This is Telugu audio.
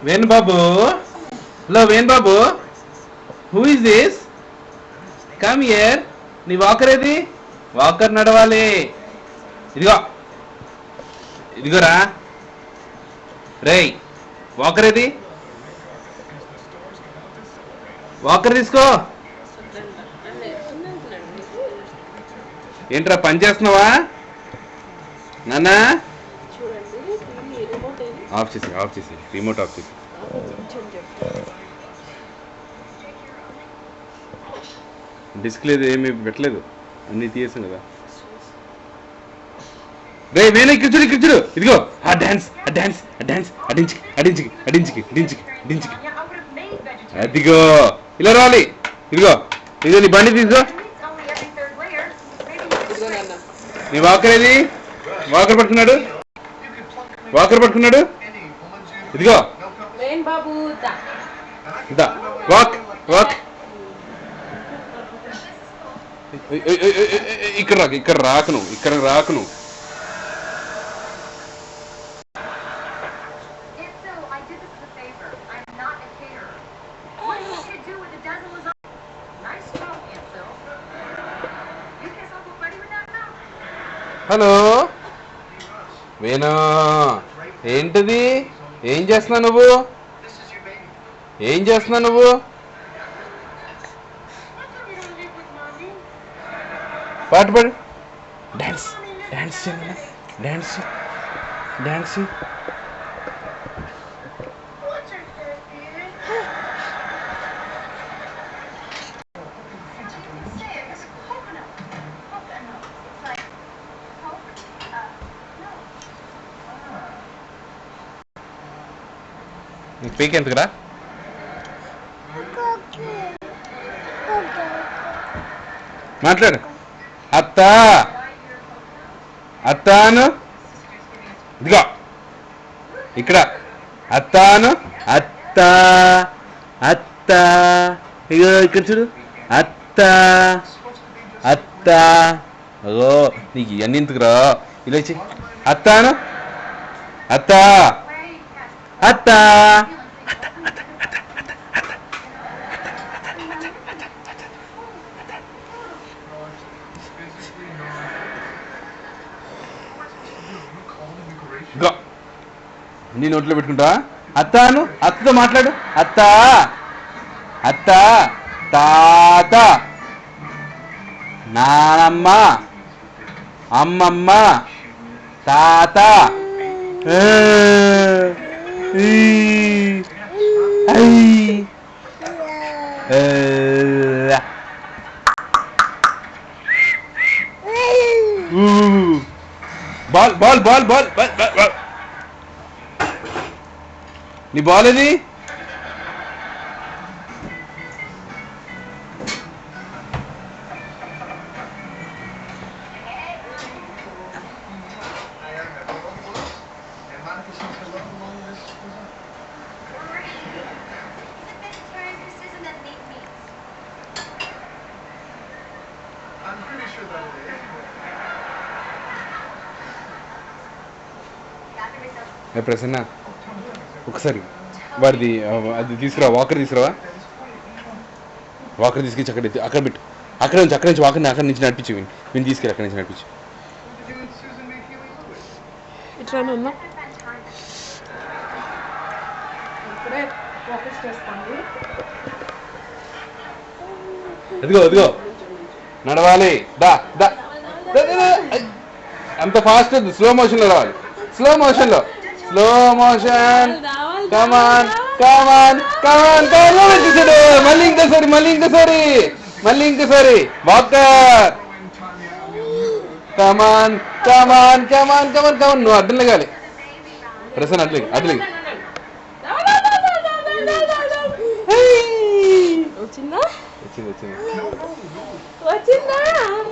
Venu Babu, hello Venu Babu, who is this? Come here. నీ వాకర్ ఏది? వాకర్ నడవాలి. ఇదిగో ఇదిగోరా. రేయ్ వాకర్ ఏది? వాకర్ తీసుకో. ఏంట్రా పని చేస్తున్నావా నాన్న? ఆఫ్ చేసి రిమోట్ ఆఫ్ చేసి. డిస్ప్లే ఏమి పెట్టలేదు, అన్నీ తీసేసాం కదా. రే వేణు ఇక్కడ చూడు. ఇదిగో ఆ డాన్స్ అడించికి. అదిగో ఇలా రావాలి. ఇదిగో నీ బండి తీసుకో. నీ వాకర్ ఏది? వాకర్ పట్టుకున్నాడు. ఇదిగో వాక్. ఇక్కడ రాకు నువ్వు. హలో వేణు, ఏంటిది? ఏం చేస్తున్నావు నువ్వు? పాట పాడు. డాన్స్. నీకు పీక్ ఎందుకురా? మాట్లాడు. అత్తాను. ఇదిగో ఇక్కడ అత్తాను. ఇగో ఇక్కడ చూడు. అత్త. అగో నీకు ఇవన్నీ ఎందుకురా? ఇలా ఇచ్చి అత్తాను. అత్త. నీ నోట్లో పెట్టుకుంటా. అత్తతో మాట్లాడు. అత్త, తాత, నానమ్మ, అమ్మమ్మ, తాత, బాల్. నీ బాల్ ఏది? ప్రసన్న ఒకసారి వాడిది అది తీసుకురా. వాకర్ తీసుకురావా? వాకర్ తీసుకొచ్చి అక్కడ పెట్టు. అక్కడ నుంచి వాకర్ని అక్కడి నుంచి నడిపించు. నేను తీసుకెళ్ళి అక్కడి నుంచి నడిపించు. అదిగో నడవాలి. అంత ఫాస్ట్ స్లో మోషన్లో రావాలి. Slow motion. కమాన్. మళ్ళీ ఇంకోసారి వాకర్. కమాన్. నువ్వు అడ్డం లేగాలి. ప్రసన్న అడ్లే. వచ్చిందా?